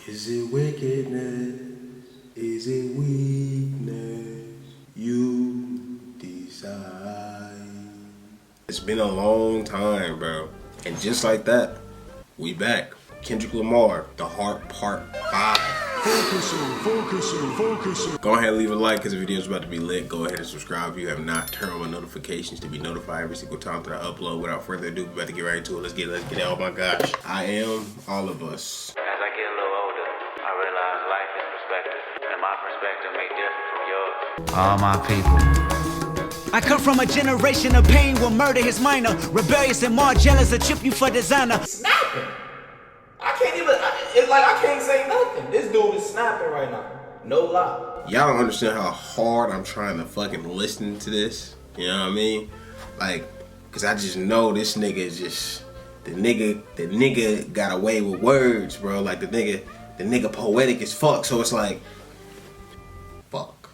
Is it wickedness? Is it weakness? You decide. It's been a long time, bro. And just like that, we back. Kendrick Lamar, The Heart Part 5. Focusing. Go ahead and leave a like because the video is about to be lit. Go ahead and subscribe if you have not. Turn on notifications to be notified every single time that I upload. Without further ado, we're about to get right into it. Let's get it. Oh my gosh. I am all of us. As I get a little older, I realize life is perspective, and my perspective may differ from yours. All my people. I come from a generation of pain will murder his minor. Rebellious and more jealous, a chip you for designer. Snapping. I can't even, it's like I can't say nothing. This dude is snapping right now. No lie. Y'all don't understand how hard I'm trying to fucking listen to this. You know what I mean? Like, cause I just know this nigga is just, the nigga got away with words, bro. Like the nigga poetic as fuck. So it's like, fuck.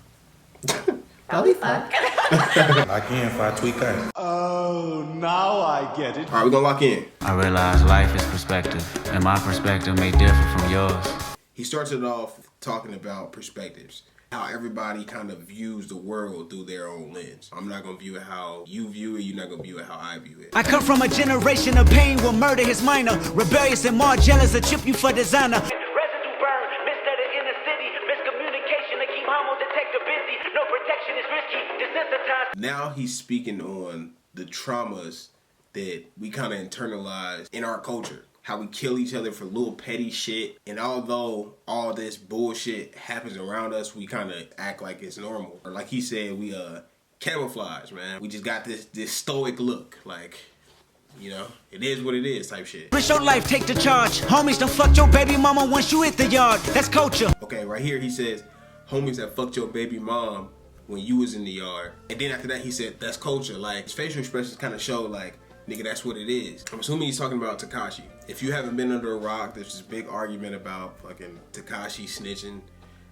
Probably fuck. Lock in if I tweak out. Oh, now I get it. All right, we're gonna lock in. I realize life is perspective, and my perspective may differ from yours. He starts it off talking about perspectives. How everybody kind of views the world through their own lens. I'm not gonna view it how you view it, you're not gonna view it how I view it. I come from a generation of pain will murder his minor. Rebellious and more jealous, a chip you for designer. Residue burn, misstudied in the city, miscommunication to keep homo detector busy. No protection is risky, desensitized. Now he's speaking on the traumas that we kind of internalize in our culture. How we kill each other for little petty shit. And although all this bullshit happens around us, we kind of act like it's normal. Or like he said, we camouflage, man. We just got this stoic look. Like, you know, it is what it is type shit. Risk your life, take the charge. Homies don't fuck your baby mama once you hit the yard. That's culture. Okay, right here he says, homies that fucked your baby mom when you was in the yard. And then after that he said, that's culture. Like, his facial expressions kind of show like, nigga, that's what it is. I'm assuming he's talking about Tekashi. If you haven't been under a rock, there's this big argument about fucking Tekashi snitching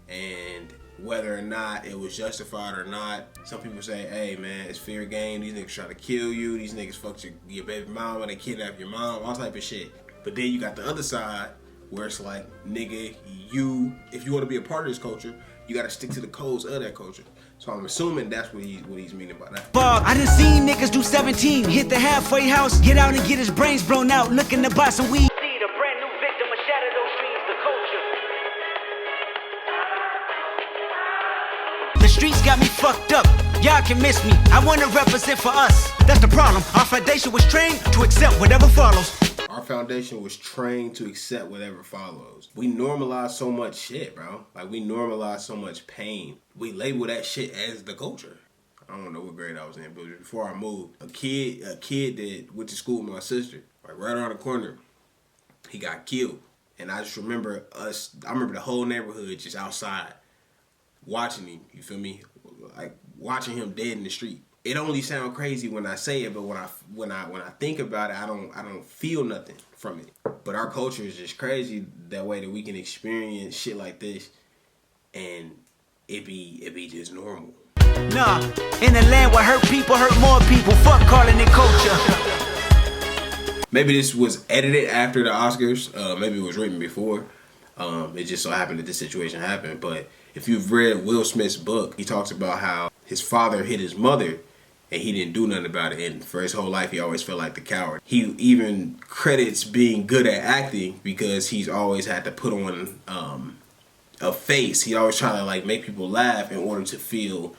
and whether or not it was justified or not. Some people say, hey man, it's fair game. These niggas try to kill you. These niggas fucked your baby mama. They kidnapped your mom. All type of shit. But then you got the other side where it's like, nigga, if you want to be a part of this culture, you gotta stick to the codes of that culture. So I'm assuming that's what he's meaning by that. I done seen niggas do 17, hit the halfway house, get out and get his brains blown out, looking to buy some weed. See the brand new victim of shatter those dreams, the culture. The streets got me fucked up. Y'all can miss me. I wanna represent for us. That's the problem. Our foundation was trained to accept whatever follows. Our foundation was trained to accept whatever follows. We normalize so much shit, bro. Like, we normalize so much pain. We label that shit as the culture. I don't know what grade I was in, but before I moved, a kid that went to school with my sister, like right around the corner, he got killed. And I just remember I remember the whole neighborhood just outside watching him, you feel me? Like watching him dead in the street. It only sounds crazy when I say it, but when I think about it, I don't feel nothing from it. But our culture is just crazy that way that we can experience shit like this, and it be just normal. Nah, in a land where hurt people hurt more people, fuck calling it culture. Maybe this was edited after the Oscars. Maybe it was written before. It just so happened that this situation happened. But if you've read Will Smith's book, he talks about how his father hit his mother and he didn't do nothing about it. And for his whole life, he always felt like the coward. He even credits being good at acting because he's always had to put on a face. He always trying to like make people laugh in order to feel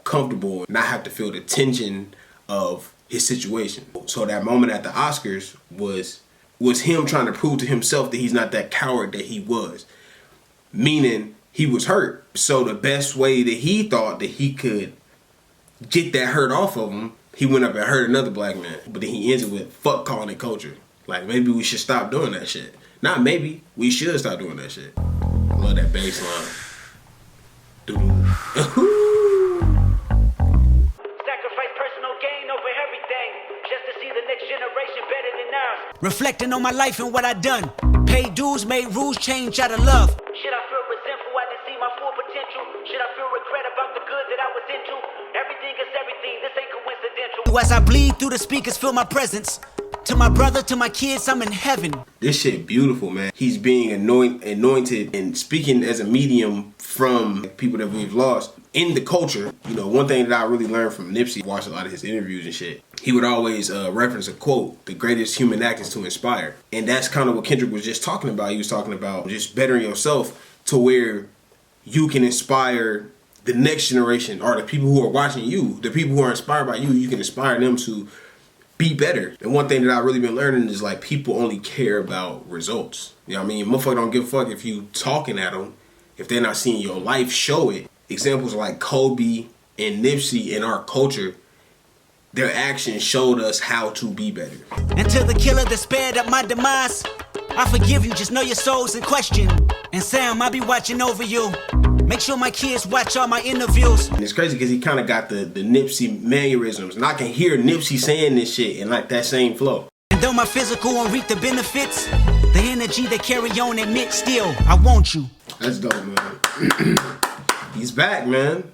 comfortable and not have to feel the tension of his situation. So that moment at the Oscars was him trying to prove to himself that he's not that coward that he was. Meaning he was hurt. So the best way that he thought that he could get that hurt off of him, he went up and hurt another black man. But then he ends it with fuck calling it culture. Like maybe we should stop doing that shit. Not maybe, we should stop doing that shit. I love that bass line. Sacrifice personal gain over everything, just to see the next generation better than ours. Reflecting on my life and what I done. Paid dues, made rules, change out of love. Should I feel resentful? I didn't see my full potential. Should I feel regret about the good that I was into? Everything is everything, this ain't coincidental. As I bleed through the speakers, feel my presence. To my brother, to my kids, I'm in heaven. This shit beautiful, man. He's being anointed and speaking as a medium from people that we've lost in the culture. You know, one thing that I really learned from Nipsey, watched a lot of his interviews and shit, he would always reference a quote, the greatest human act is to inspire. And that's kind of what Kendrick was just talking about. He was talking about just bettering yourself to where you can inspire the next generation, or the people who are watching you, the people who are inspired by you, you can inspire them to be better. And one thing that I've really been learning is like people only care about results. You know what I mean? Motherfucker don't give a fuck if you talking at them, if they're not seeing your life show it. Examples like Kobe and Nipsey in our culture, their actions showed us how to be better. And to the killer that spared up my demise, I forgive you, just know your soul's in question. And Sam, I'll be watching over you. Make sure my kids watch all my interviews. And it's crazy because he kind of got the Nipsey mannerisms. And I can hear Nipsey saying this shit in like that same flow. And though my physical won't reap the benefits, the energy they carry on admit still, I want you. That's dope, man. He's back, man.